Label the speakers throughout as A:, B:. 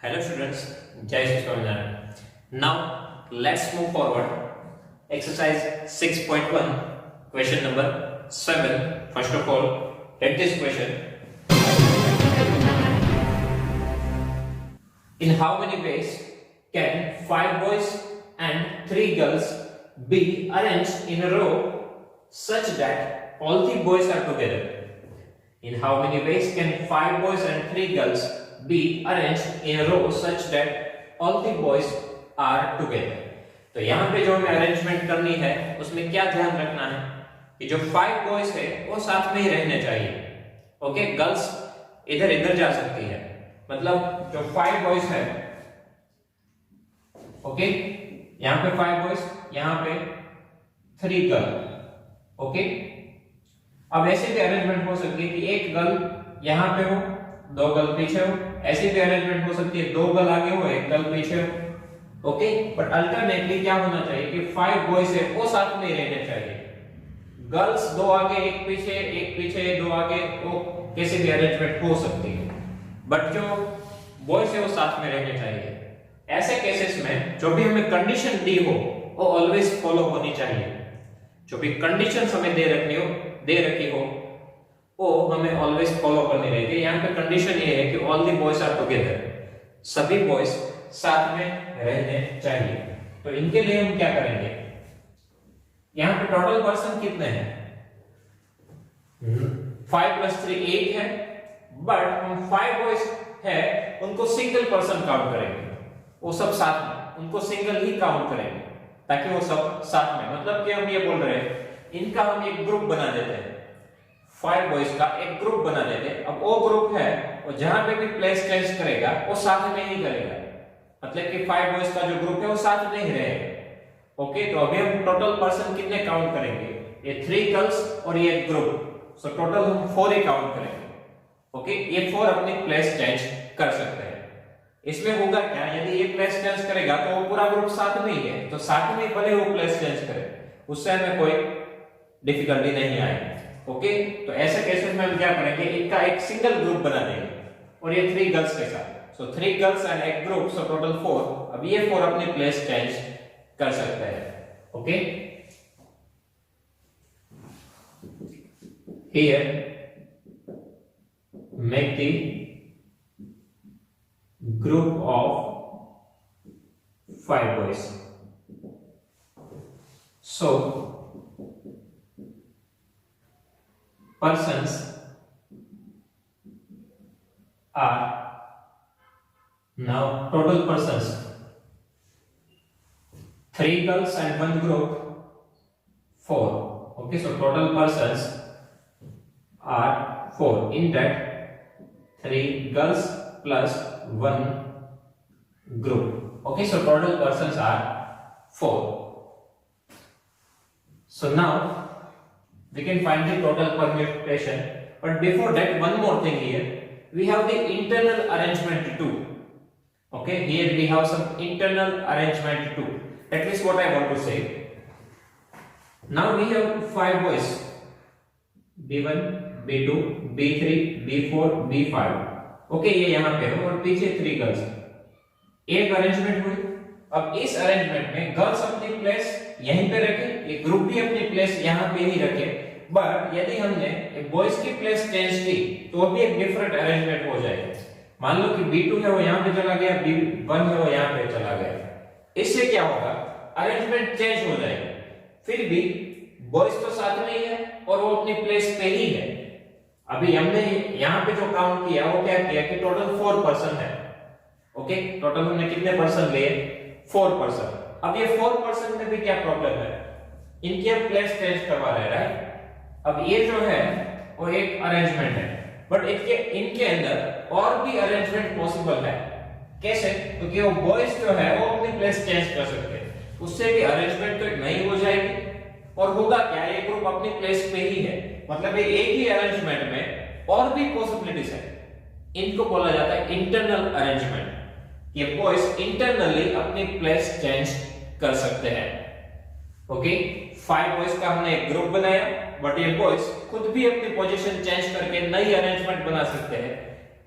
A: Hello students, Jai Shri Swaminarayan. Now let's move forward. Exercise 6.1, question number 7. First of all, read this question. In how many ways can 5 boys and 3 girls be arranged in a row such that all the boys are together? In how many ways can 5 boys and 3 girls be arranged in a row such that all the boys are together? तो यहाँ पे जो हमें arrangement करनी है उसमें क्या ध्यान रखना है कि जो 5 बॉयज है वो साथ में ही रहने चाहिए. ओके, गर्ल्स इधर इधर जा सकती है, मतलब जो 5 बॉयज है, ओके, यहाँ पे 5 बॉयज, यहाँ पे 3 गर्ल. ओके, अब ऐसे भी अरेंजमेंट हो सकती है कि एक गर्ल यहाँ पे हो, 2 गर्ल पीछे हो. ऐसी भी अरेंजमेंट हो सकती है 2 गर्ल आगे हो, 1 गर्ल पीछे हो. ओके, बट अल्टरनेटली क्या होना चाहिए कि 5 बॉयज है वो साथ में ही रहने चाहिए. गर्ल्स 2 आगे 1 पीछे 2 आगे, वो कैसे भी अरेंजमेंट हो सकती है, बट जो बॉयज है वो साथ में रहने चाहिए. ऐसे केसेस में जो भी हमें कंडीशन दी हो वो ऑलवेज फॉलो होनी चाहिए. जो भी कंडीशंस हमें दे रखी हो वो हमें ऑलवेज फॉलो करनी रहेगी. यहाँ पे कंडीशन ये है कि all the boys are together, सभी बॉयज साथ में रहने चाहिए. तो इनके लिए हम क्या करेंगे, यहाँ पे टोटल पर्सन कितने हैं? 5 + 3 8 है, बट हम 5 बॉयज है उनको सिंगल पर्सन काउंट करेंगे. वो सब साथ में, उनको सिंगल ही काउंट करेंगे ताकि वो सब साथ में, मतलब कि हम ये बोल रहे हैं इनका हम एक ग्रुप बना देते हैं, 5 बॉयज का एक ग्रुप बना देते हैं. अब वो ग्रुप है वो जहां पे भी प्लेस चेंज करेगा वो साथ में ही करेगा, मतलब कि 5 बॉयज का जो ग्रुप है वो साथ में ही रहेगा. ओके, तो अभी हम टोटल पर्सन कितने काउंट करेंगे, ये 3 गर्ल्स और ये एक ग्रुप, सो टोटल हम 4 ही काउंट करेंगे. ओके, ये 4 अपनी प्लेस चेंज कर सकते हैं. इसमें होगा क्या, यदि ये प्लेस चेंज करेगा तो वो पूरा ग्रुप साथ में ही है, तो साथ में भले वो प्लेस चेंज करे, उससे हमें कोई डिफिकल्टी नहीं आएगी. ओके, तो ऐसे केसेस में हम क्या करेंगे, इनका एक सिंगल ग्रुप बना देंगे और ये 3 गर्ल्स के साथ, सो 3 गर्ल्स एंड एक ग्रुप, सो टोटल 4. अब ये 4 अपनी प्लेस चेंज कर सकते हैं. Okay, here make the group of 5 boys. So persons are now total persons 3 girls and 1 group 4. Okay, so total persons are 4. In that 3 girls plus 1 group. Okay, so total persons are 4. So now we can find the total permutation, but before that one more thing here, we have the internal arrangement too. Okay, here we have some internal arrangement too. That is what I want to say. Now we have 5 boys, B1 B2 B3 B4 B5. Okay, ये यहाँ पे हो और पीछे 3 girls. एक arrangement हुई. अब इस अरेंजमेंट में गर्ल्स अपनी प्लेस यहीं पे रखे, ये ग्रुप भी अपनी प्लेस यहाँ पे ही रखे, बट यदि हमने बॉयज की प्लेस चेंज की तो भी एक डिफरेंट अरेंजमेंट हो जाएगा. मान लो कि B2 है वो यहाँ पे चला गया, B1 है वो यहाँ पे चला गया. इससे क्या होगा, अरेंजमेंट चेंज हो जाएगा. फिर भी बॉयज तो साथ में ही है और वो अपनी प्लेस पे ही है. अभी हमने यहाँ पे जो काउंट किया वो क्या किया कि टोटल 4 पर्सन है. ओके, टोटल हमने कितने पर्सन लिए, 4 पर्सन. अब ये 4 पर्सन में भी क्या प्रॉब्लम है, इनकी हम प्लेस चेंज करवा रहे हैं, राइट. अब ये जो है वो एक अरेंजमेंट है, बट इनके अंदर और भी अरेंजमेंट पॉसिबल है. कैसे, क्योंकि वो बॉयज जो है वो अपनी प्लेस चेंज कर सकते हैं, उससे भी अरेंजमेंट तो नई हो जाएगी. और होगा क्या, ये ग्रुप अपनी प्लेस पे ही है, मतलब ये एक ही अरेंजमेंट में और भी पॉसिबिलिटीज है. इनको बोला जाता है इंटरनल अरेंजमेंट. ये बॉयज इंटरनली अपनी प्लेस चेंज कर सकते हैं. ओके, 5 बॉयज का हमने एक ग्रुप बनाया, बट ये बॉयज खुद भी अपनी पोजीशन चेंज करके नई अरेंजमेंट बना सकते हैं.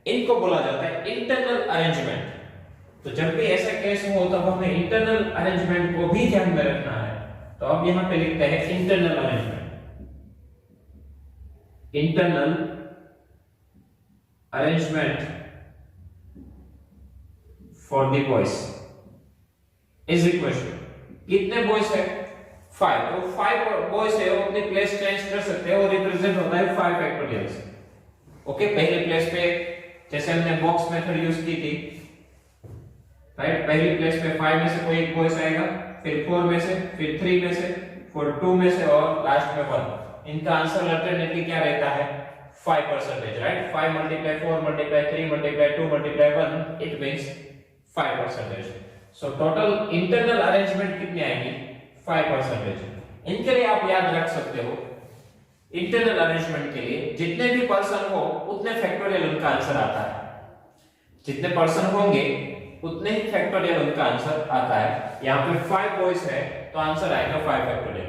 A: इनको बोला जाता है इंटरनल अरेंजमेंट. तो जब भी ऐसा केस हो तब हमें इंटरनल अरेंजमेंट को भी ध्यान में रखना है। तो अब यहां पे लिखते हैं internal arrangement. Internal arrangement for the boys is equal to, कितने बॉयज है 5, तो 5 बॉयज है वो अपनी प्लेस चेंज कर सकते हैं, वो रिप्रेजेंट होता है 5 फैक्टोरियल से। ओके, पहली प्लेस पे जैसे हमने बॉक्स मेथड यूज की थी, राइट, पहली प्लेस पे 5 में से कोई एक बॉयज आएगा, फिर 4 में से, फिर 3 में से, फिर 2 में से और लास्ट में 1। इनका आंसर अल्टरनेटली क्या रहता है 5%, right. 5 multiply 4 multiply 3 multiply 2 multiply 1 it means 5%। So total internal arrangement कितनी आएगी 5%। इनके लिए आप याद रख सकते हो, इंटरनल अरेंजमेंट के लिए जितने भी पर्सन हो उतने फैक्टोरियल उनका आंसर आता है, जितने पर्सन होंगे उतने ही फैक्टोरियल उनका आंसर आता है। यहाँ पे 5 बॉयज है तो आंसर आएगा 5 फैक्टोरियल,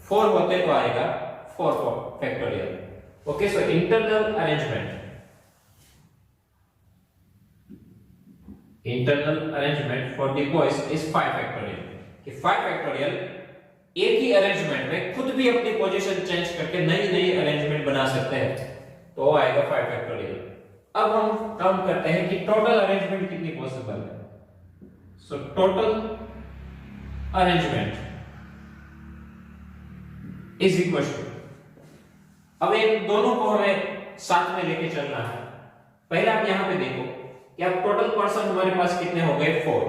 A: 4 होते तो आएगा 4 factorial. Okay, so internal arrangement, internal arrangement for the boys is 5 factorial. कि 5 फैक्टोरियल एक ही अरेंजमेंट में खुद भी अपनी पोजीशन चेंज करके नई नई अरेंजमेंट बना सकते हैं, तो वो आएगा 5 फैक्टोरियल। अब हम काउंट करते हैं कि टोटल अरेंजमेंट कितनी पॉसिबल है। So total arrangement is equal to, अब इन दोनों को हमें साथ में लेके चलना है। पहले आप यहां पे देखो कि आप टोटल पर्सन हमारे पास कितने हो गए 4।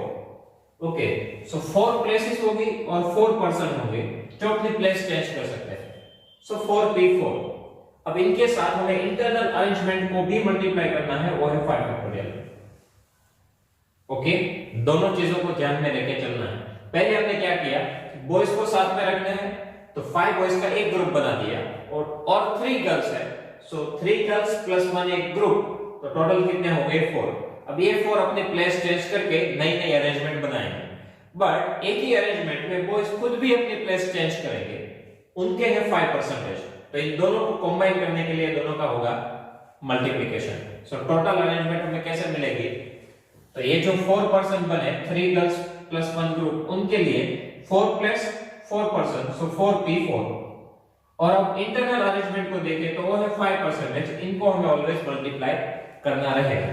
A: ओके, सो 4 प्लेसेस होगी और 4 पर्सन होंगे जो अपनी प्लेस चेंज कर सकते हैं। सो 4p4। अब इनके साथ हमें इंटरनल अरेंजमेंट को भी मल्टीप्लाई करना है, वो है 5 फैक्टोरियल। ओके, दोनों चीजों को ध्यान में लेके चलना है। पहले हमने क्या किया, बॉयज को साथ में रखना है तो 5 बॉयज का एक ग्रुप बना दिया और 3 गर्ल्स है, सो 3 गर्ल्स प्लस 1 एक ग्रुप, तो टोटल कितने हो गए 4। अब ये 4 अपने प्लेस चेंज करके नई नई अरेंजमेंट बनाएंगे, बट एक ही अरेंजमेंट में बॉयज खुद भी अपनी प्लेस चेंज करेंगे, उनके है 5%। तो इन दोनों को कंबाइन करने के लिए दोनों का होगा मल्टीप्लिकेशन। सो टोटल अरेंजमेंट हमें कैसे मिलेगी, तो ये जो 4 पर्सन बने 3 गर्ल्स प्लस 1 ग्रुप, उनके लिए 4 प्लस 4 पर्सन, सो 4p4। और अब इंटरनल अरेंजमेंट को देखें तो वो है 5%, इनको हमें ऑलवेज मल्टीप्लाई करना रहेगा।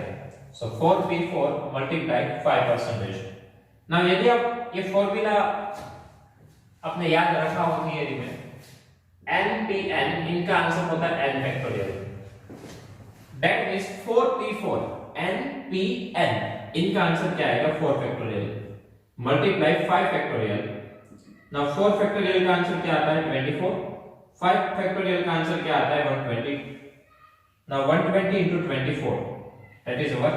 A: सो 4p4 मल्टीप्लाई 5%। ना यदि आप ये फॉर्मूला आपने याद रखा हो थियरी में, npn, इनका आंसर होता है n factorial. That means 4p4 npn, इनका आंसर क्या आएगा 4 factorial multiply 5 factorial. Now 4 factorial का आंसर क्या आता है 24, 5 फैक्टोरियल का आंसर क्या आता है 120। Now 120 into 24, that is our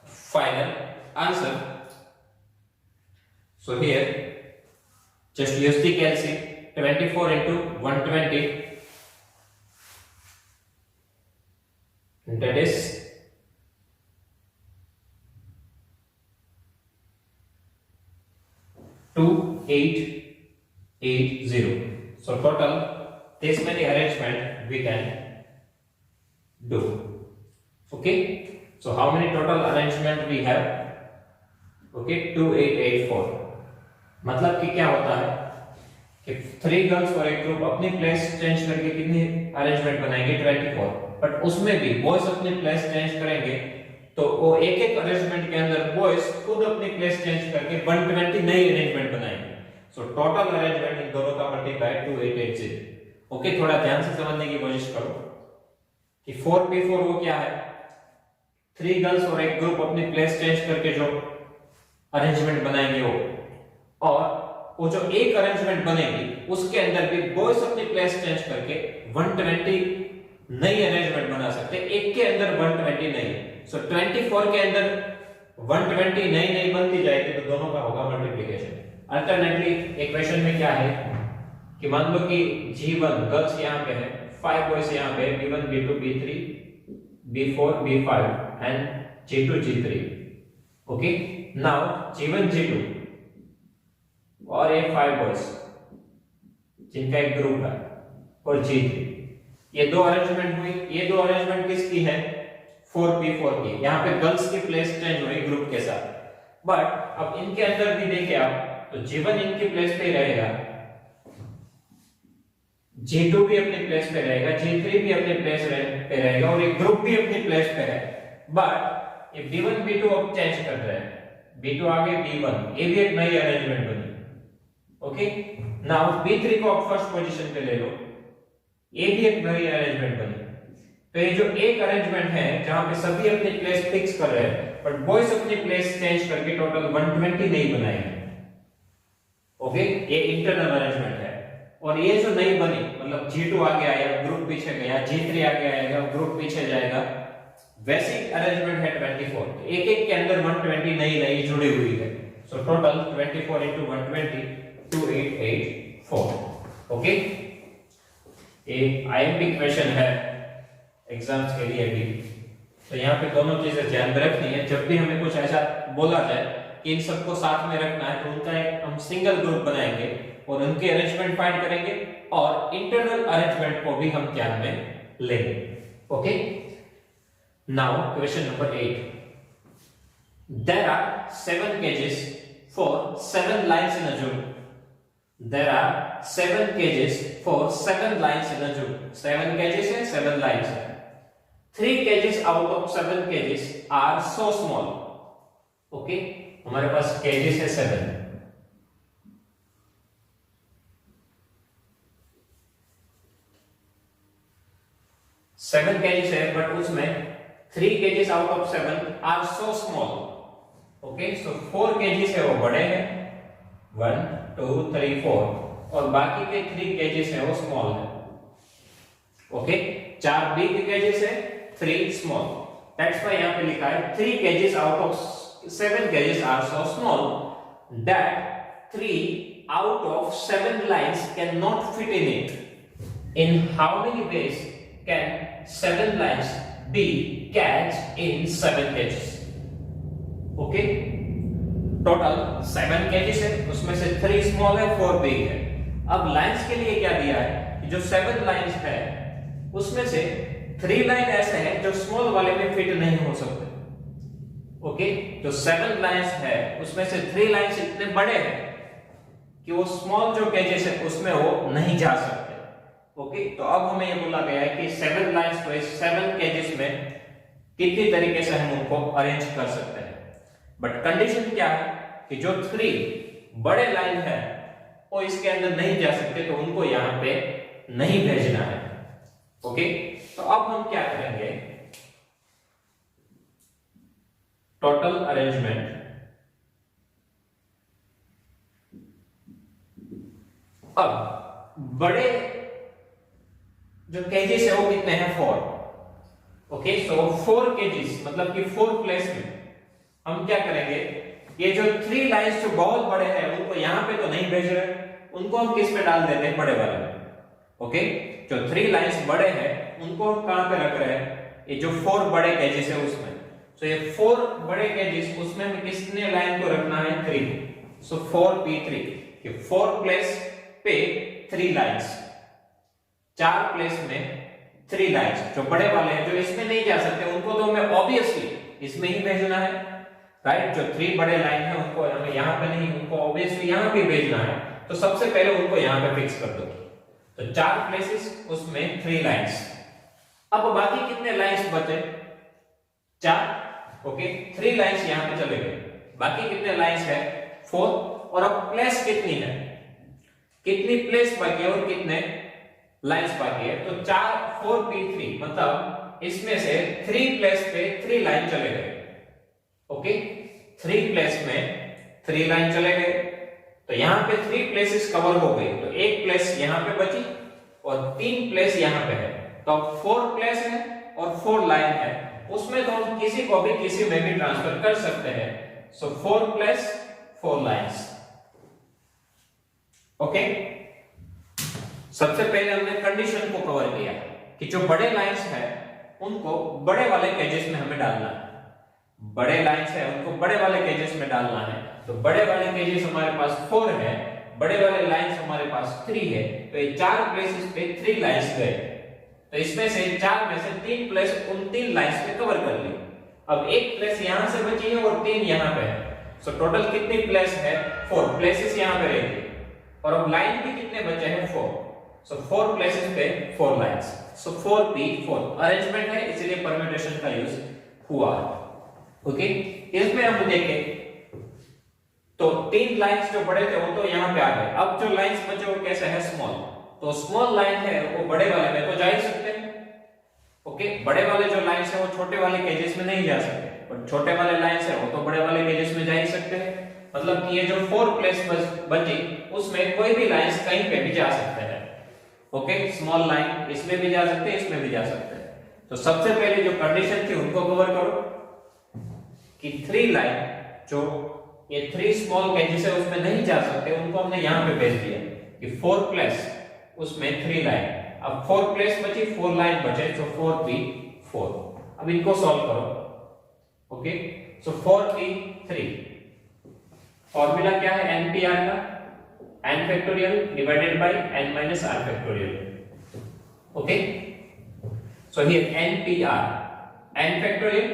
A: final answer. So here just use the calculation, 24 into 120, that is 2880. So total this many arrangement we can do. Okay, so how many total arrangement we have? Okay, 2884। मतलब कि क्या होता है कि 3 girls और एक group अपनी place change करके कितनी अरेंजमेंट बनाएंगे 24, बट उसमें भी बॉयज अपनी प्लेस चेंज करेंगे, तो वो एक एक अरेंजमेंट के अंदर बॉयज खुद अपनी प्लेस चेंज करके 120 नई अरेंजमेंट बनाएंगे। सो टोटल अरेंजमेंट इन दोनों का मल्टीप्लाई 2880। ओके, थोड़ा ध्यान से समझने की कोशिश करो कि 4p4 वो क्या है, 3 गर्ल्स और एक ग्रुप अपनी प्लेस चेंज करके जो अरेंजमेंट बनाएंगे वो, और वो जो एक अरेंजमेंट बनेगी उसके अंदर भी बॉयज अपनी प्लेस चेंज करके 120 नई अरेंजमेंट बना सकते हैं, एक के अंदर 120 नई। सो 24 के अंदर 120 नई नई बनती जाएगी तो दोनों का होगा मल्टीप्लिकेशन। अल्टरनेटली इक्वेशन में क्या है कि मान लो कि G1 गर्ल्स यहाँ पे है, 5 बॉयज यहाँ पे, B1 B2 B3 B4 B5 and G2 G3। Okay, now G1 G2 और ये 5 बॉयज जिनका एक ग्रुप है और G3, ये दो अरेंजमेंट हुई। ये दो अरेंजमेंट किसकी है 4p4 की। यहाँ पे गर्ल्स की प्लेस चेंज हुई ग्रुप के साथ, बट अब इनके अंदर भी देखें आप तो G1 इनकी प्लेस पे रहेगा, G2 भी अपनी प्लेस पे रहेगा, G3 भी अपनी प्लेस पे रहेगा और एक ग्रुप भी अपनी प्लेस पे है। बट ये B1 B2 अब चेंज कर रहे हैं, B2 आगे B1, ये भी एक नई अरेंजमेंट बनी। ओके, नाउ B3 को आप फर्स्ट पोजीशन पे ले लो, ये भी एक नई अरेंजमेंट बनी। तो ये जो एक अरेंजमेंट है जहां पे सभी अपनी प्लेस फिक्स कर रहे हैं बट बॉयज अपनी प्लेस चेंज करके टोटल 120 नहीं बनाएंगे। ओके, ये इंटरनल अरेंजमेंट है। और ये जो नई बनी मतलब G2 आगे आया, ग्रुप पीछे गया, G3 आगे आएगा, ग्रुप पीछे जाएगा, वैसी अरेंजमेंट है 24। एक एक के अंदर 120 नई जुड़ी हुई है। So total 24 into 120 2884। ओके, एक आईएमपी क्वेश्चन है एग्जाम्स के लिए भी, तो यहाँ पे दोनों चीजें ध्यान में रखनी है। जब भी हमें कुछ ऐसा बोला जाए कि इन सबको साथ में रखना है तो उनका एक हम सिंगल ग्रुप बनाएंगे और उनके अरेंजमेंट फाइंड करेंगे और इंटरनल अरेंजमेंट को भी हम ध्यान में लेंगे। Okay, now question number 8। There are 7 cages for 7 lines in a jute. There are 7 cages for 7 lines in a jute. 7 cages है, 7 lines है। 3 cages out of 7 cages are so small. Okay, हमारे पास cages है 7। 7 cages है but उसमें 3 cages out of 7 are so small. Okay, so 4 cages है वो बड़े हैं, 1 2 3 4, और बाकी के 3 cages है वो स्मॉल है। ओके, 4 बिग cages है, 3 स्मॉल। दैट्स व्हाई यहां पे लिखा है 3 cages out of 7 cages are so small that 3 out of 7 lines cannot fit in it. In how many ways can 7 lines be caged in 7 cages? Okay, total 7 केजेस है, उसमें से 3 small है, 4 big है। अब लाइंस के लिए क्या दिया है कि जो 7 लाइंस है उसमें से 3 लाइन ऐसे हैं जो स्मॉल वाले में फिट नहीं हो सकते। ओके, जो 7 लाइंस है उसमें से 3 लाइंस इतने बड़े हैं कि वो स्मॉल जो केजेस है उसमें वो नहीं जा सकते। ओके, तो अब हमें ये बोला गया है कि 7 लाइंस को इस 7 केजेस में कितनी तरीके से हम उनको अरेंज कर सकते हैं। बट कंडीशन क्या है कि जो 3 बड़े लाइन है वो इसके अंदर नहीं जा सकते, तो उनको यहां पे नहीं भेजना है। ओके, तो अब हम क्या करेंगे, टोटल अरेंजमेंट अब बड़े जो केजेस है वो कितने हैं, 4। ओके, सो 4 केजेस मतलब कि 4 प्लेस में हम क्या करेंगे, ये जो 3 लाइंस जो बहुत बड़े हैं उनको यहां पे तो नहीं भेज रहे, उनको हम किस पे डाल देते हैं, बड़े वाले में। ओके, जो 3 लाइंस बड़े हैं उनको हम कहां पे रख रहे हैं, ये जो 4 बड़े केजेस है उसमें। सो ये 4 बड़े केजेस उसमें हमें किसने लाइन को रखना है, 3। सो 4p3 कि 4 प्लेस पे 3 लाइंस, 4 प्लेस में 3 लाइंस जो बड़े वाले हैं जो इसमें नहीं जा सकते उनको तो हमें ऑब्वियसली इसमें ही भेजना है, राइट। जो 3 बड़े लाइन है उनको हमें यहां पे नहीं, उनको ऑब्वियसली यहां पे भेजना है, तो सबसे पहले उनको यहां पे फिक्स कर दो। तो 4 प्लेसेस उसमें 3 लाइंस। अब बाकी कितने लाइंस बचे, 4। ओके, 3 लाइंस यहां पे चले गए, बाकी कितने लाइंस है, 4। और अब प्लेस कितनी है, कितनी प्लेस बाकी है और कितने लाइंस बाकी है, तो 4p3 मतलब इसमें से 3 प्लेस पे 3 लाइन चले गए। ओके, 3 प्लेस में 3 लाइन चले गए, तो यहां पे 3 प्लेसेस कवर हो गई, तो एक प्लेस यहां पे बची और 3 प्लेस यहां पे है, तो अब 4 प्लेस है और 4 लाइन है, उसमें तो हम किसी को भी किसी में भी ट्रांसफर कर सकते हैं। सो 4 प्लेस 4 लाइंस। ओके, सबसे पहले हमने कंडीशन को कवर किया कि जो बड़े लाइंस है उनको बड़े वाले केजेस में हमें डालना है, बड़े लाइंस है उनको बड़े वाले केजेस में डालना है। तो बड़े वाले केजेस हमारे पास 4 है, बड़े वाले लाइंस हमारे पास 3 है, तो ये 4 प्लेसेस पे 3 लाइंस गए, तो इसमें से 4 में से 3 प्लेस उन 3 लाइंस पे कवर कर ली। अब एक प्लेस यहां से बची है और 3 यहां पे है, सो टोटल कितनी प्लेस है 4 प्लेसेस यहाँ पे रहेगी और अब लाइन भी कितने बचे हैं 4 सो 4 प्लेसेस पे 4 लाइंस सो 4p4 अरेंजमेंट है इसलिए परम्यूटेशन का यूज हुआ ओके इसमें हम देखें तो 3 लाइंस जो बड़े थे वो तो यहाँ पे आ गए अब जो लाइंस बचे वो कैसे है स्मॉल तो स्मॉल लाइन है वो बड़े वाले में तो जा ही सकते हैं ओके बड़े वाले जो लाइंस है वो छोटे वाले केजेस में नहीं जा सकते और छोटे वाले लाइंस है वो तो बड़े वाले केजेस में जा ही सकते हैं मतलब कि ये जो 4 प्लेस बची उसमें कोई भी लाइंस कहीं पे भी जा सकते हैं ओके स्मॉल लाइन इसमें भी जा सकते हैं इसमें भी जा सकते हैं तो सबसे पहले जो कंडीशन थी उनको कवर करो कि 3 लाइन जो ये 3 स्मॉल केजेस है उसमें नहीं जा सकते उनको हमने यहां पे भेज दिया कि 4 प्लस उसमें 3 लाइन अब 4 प्लेस बची 4 लाइन बचे तो 4p4 अब इनको सॉल्व करो ओके सो 4p3 फॉर्मूला क्या है npr का n factorial divided by n minus r factorial okay so here npr n factorial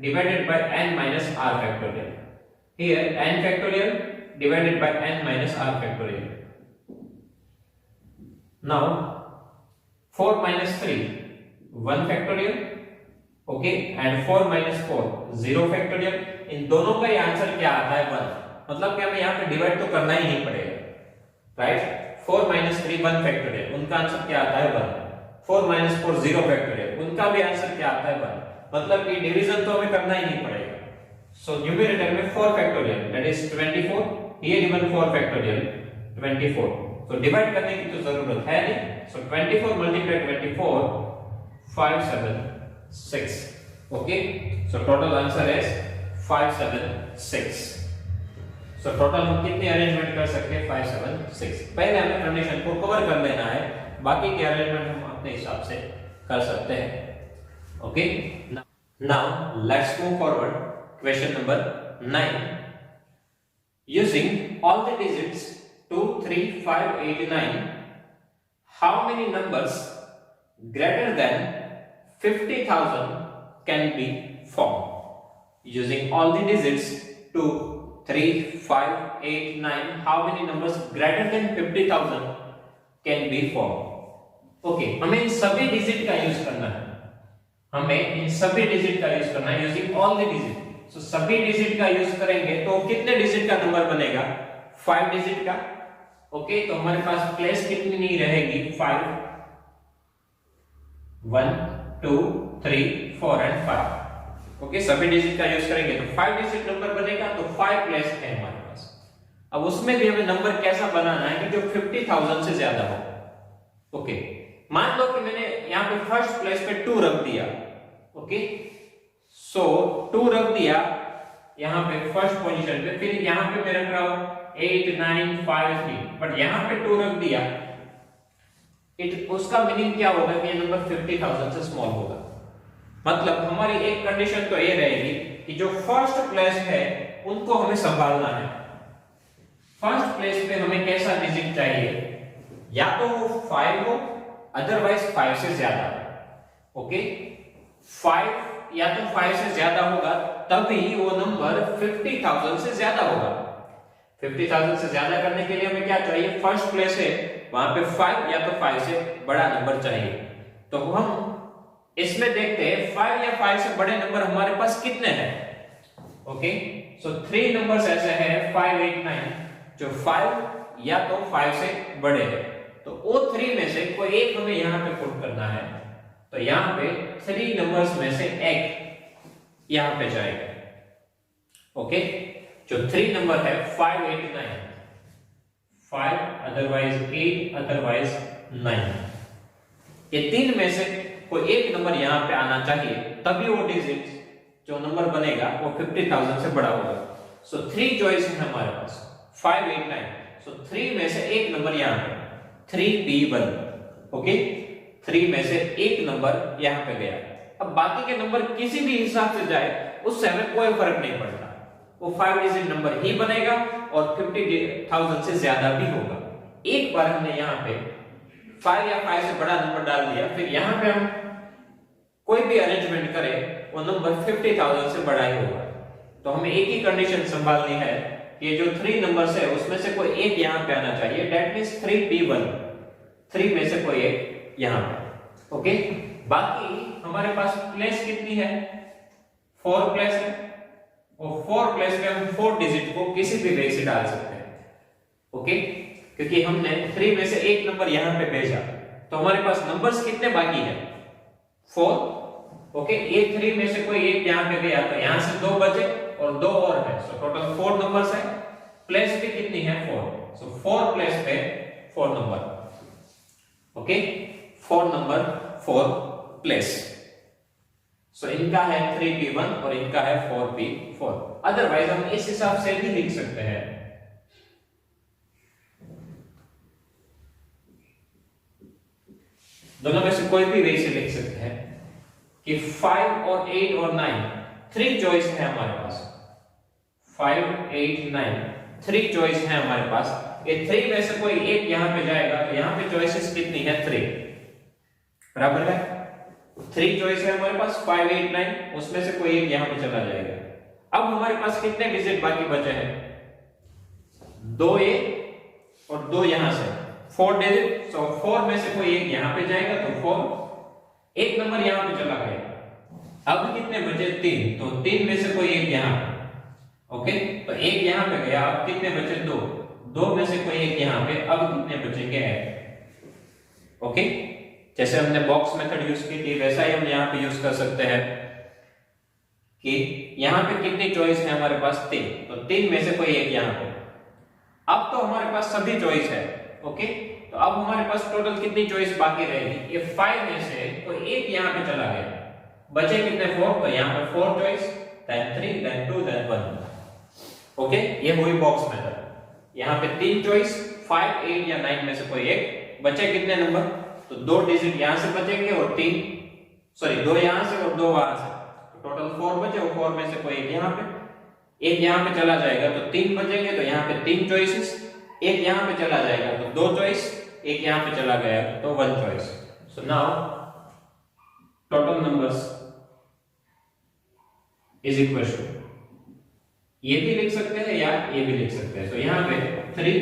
A: divided by n minus r factorial here n factorial divided by n minus r factorial now 4 minus 3 1 factorial okay and 4 minus 4 0 factorial इन दोनों का ही answer क्या आता है 1 मतलब कि हमें यहाँ पे डिवाइड तो करना ही नहीं पड़ेगा राइट 4 minus 3 1 factorial उनका आंसर क्या आता है 1 4 minus 4 0 factorial उनका भी आंसर क्या आता है 1 मतलब कि डिवीजन तो हमें करना ही नहीं पड़ेगा सो न्यूमरेटर में 4 factorial that is 24 here given 4 factorial 24 तो डिवाइड करने की तो जरूरत है नहीं सो 24 multiply 24 576 okay so total answer is 576 so total हम कितने अरेंजमेंट कर सकते हैं 576 पहले हमें कंडीशन को कवर कर लेना है बाकी के अरेंजमेंट हम अपने हिसाब से कर सकते हैं okay now let's move forward question number 9 using all the digits 2 3 5 8 9 how many numbers greater than 50,000 can be formed using all the digits 2 3 5 8 9 how many numbers greater than 50,000 can be formed okay हमें इन सभी digit का use करना है हमें इन सभी digit का use करना है using all the digit so सभी डिजिट का यूज करेंगे तो कितने डिजिट का नंबर बनेगा 5 डिजिट का ओके तो हमारे पास प्लेस कितनी नहीं रहेगी 5 1 2 3 4 एंड 5 ओके सभी डिजिट का यूज करेंगे तो 5 डिजिट नंबर बनेगा तो 5 प्लेस है हमारे पास अब उसमें भी हमें नंबर कैसा बनाना है कि जो 50,000 से ज्यादा हो ओके मान लो कि मैंने यहां पे फर्स्ट प्लेस पे 2 रख दिया ओके सो 2 रख दिया यहां पे फर्स्ट पोजीशन पे फिर यहां पे मैं रख रहा हूं 8 9 5 3 बट यहां पे 2 रख दिया उसका मीनिंग क्या होगा कि ये नंबर 50,000 से स्मॉल होगा मतलब हमारी एक कंडीशन तो ये रहेगी कि जो फर्स्ट प्लेस है उनको हमें संभालना है फर्स्ट प्लेस पे हमें कैसा डिजिट चाहिए या तो वो 5 हो अदरवाइज 5 से ज्यादा ओके 5 या तो 5 से ज्यादा होगा तभी वो नंबर 50,000 से ज्यादा होगा 50,000 से ज्यादा करने के लिए हमें क्या चाहिए फर्स्ट प्लेस है वहां पे 5 या तो 5 से बड़ा नंबर चाहिए तो हम इसमें देखते हैं 5 या 5 से बड़े नंबर हमारे पास कितने हैं ओके सो 3 नंबर्स ऐसे हैं 5 8 9 जो 5 या तो 5 से बड़े हैं तो वो 3 में से कोई एक हमें यहां पे पुट करना है तो यहां पे 3 नंबर्स में से एक यहां पे जाएगा ओके जो 3 नंबर है 5 8 9 5 अदरवाइज 8 अदरवाइज 9 ये 3 में से कोई एक नंबर यहां पे आना चाहिए तभी वो डिजिट जो नंबर बनेगा वो 50,000 से बड़ा होगा सो 3 चॉइस है हमारे पास 5 8 9 सो 3 में से एक नंबर यहां पे 3p1 ओके 3 में से एक नंबर यहां पे गया अब बाकी के नंबर किसी भी हिसाब से जाए उससे हमें कोई फर्क नहीं पड़ता वो 5 डिजिट नंबर ही बनेगा और 50,000 से ज्यादा भी होगा एक बार हमने यहां पे 5 या 5 से बड़ा नंबर डाल दिया फिर यहां पे हम कोई भी अरेंजमेंट करें वो नंबर 50,000 से बड़ा ही होगा तो हमें एक ही कंडीशन संभालनी है कि जो 3 नंबर्स है उसमें से कोई एक यहाँ पे आना चाहिए, दैट मींस 3p1, 3 में से कोई एक यहाँ पे। ओके, बाकी हमारे पास प्लेस कितनी है, 4 प्लेस है, और 4 प्लेस में हम 4 डिजिट को किसी भी वे से डाल सकते हैं। ओके, क्योंकि हमने 3 में से एक नंबर यहाँ पे भेजा, तो हमारे पास नंबर्स कितने बाकी है, 4। ओके, ये 3 में से कोई एक यहाँ पे गया तो यहाँ से 2 बचे और 2 और है, सो टोटल 4 नंबर्स है। प्लेस भी कितनी है, 4, सो 4 प्लेस पे 4 number. Okay, 4 number 4 place. So इनका है 3p1 और इनका है 4p4। अदरवाइज हम इस हिसाब से भी लिख सकते हैं, दोनों में से कोई भी वे से लिख सकते हैं कि 5 और 8 और 9, 3 चॉइस है हमारे पास, 5, 8, 9, 3 चॉइस है हमारे पास। ये 3 में से कोई एक यहाँ पे जाएगा, तो यहाँ पे चॉइसेस कितनी है, 3, बराबर है। 3 चॉइस है हमारे पास, 5, 8, 9, उसमें से कोई एक यहाँ पे चला जाएगा। अब हमारे पास कितने डिजिट बाकी बचे हैं, 2 ये और 2 यहाँ से, 4 डिजिट। सो 4 में से कोई एक यहाँ पे जाएगा तो 4, एक नंबर यहाँ पे चला गया। अब कितने बचे, 3, तो 3 में से कोई एक यहाँ पे। ओके, तो एक यहाँ पे गया, अब कितने बचे, 2, 2 में से कोई एक यहाँ पे, अब कितने बचेंगे। ओके, जैसे हमने बॉक्स मेथड यूज की थी वैसा ही हम यहाँ पे यूज कर सकते हैं कि यहाँ पे कितनी चॉइस है हमारे पास, 3, तो 3 में से कोई एक यहाँ पे। अब तो हमारे पास सभी चॉइस है। ओके, तो अब हमारे पास टोटल कितनी चॉइस बाकी रहेगी, ये 5 में से कोई एक यहाँ पे चला गया, बचे कितने, 4, तो यहाँ पे 4 choice, then 3, then 2, then 1। Okay, ये हुई बॉक्स मेथड। यहाँ पे 3 चॉइस, 5, 8 या 9 में से कोई एक, बचे कितने नंबर, तो 2 डिजिट यहाँ से बचेंगे और 2 यहाँ से और 2 वहां से, तो टोटल 4 बचे, और 4 में से कोई एक यहाँ पे, एक यहाँ पे चला जाएगा तो 3 बचेंगे, तो यहाँ पे 3 चॉइसेस, एक यहाँ पे चला जाएगा तो 2 चॉइस, एक यहाँ पे चला गया तो 1 choice. So now total numbers is equal to, ये भी लिख सकते हैं या ये भी लिख सकते हैं। सो यहाँ पे 3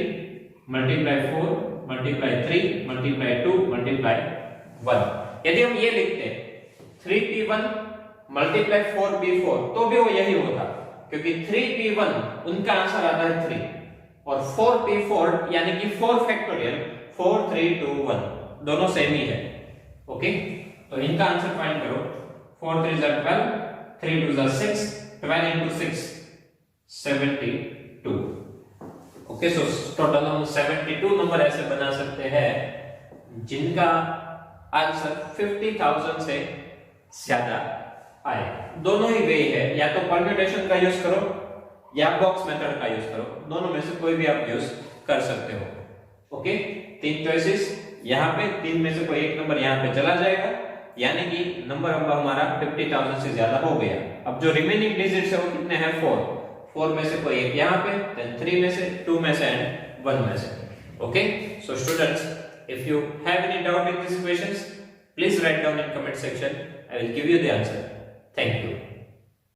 A: मल्टीप्लाई 4 मल्टीप्लाई 3 मल्टीप्लाई 2 मल्टीप्लाई 1। यदि हम ये लिखते 3p1 मल्टीप्लाई 4p4 तो भी वो यही होता, क्योंकि 3p1 उनका आंसर आता है 3 और 4p4 यानी कि 4 फैक्टोरियल 4, 3, 2, 1 दोनों सेम ही है। ओके, तो इनका आंसर फाइंड करो, 4 3 12, 3 2 6, 12 into 6 72। ओके, सो टोटल हम 72 नंबर ऐसे बना सकते हैं जिनका आंसर 50,000 से ज्यादा आए। दोनों ही वे है, या तो परम्यूटेशन का यूज करो या बॉक्स मेथड का यूज करो, दोनों में से कोई भी आप यूज कर सकते हो। ओके, 3 चॉइसेस, यहाँ पे 3 में से कोई एक नंबर यहाँ पे चला जाएगा, यानी कि नंबर अब हमारा 50,000 से ज्यादा हो गया। अब जो रिमेनिंग डिजिट्स है वो कितने हैं, 4 में से कोई एक यहाँ पे, then 3 में से, 2 में से एंड 1 में से। Okay, so students, if you have any doubt in these questions, please write down in comment section. I will give you the answer. Thank you.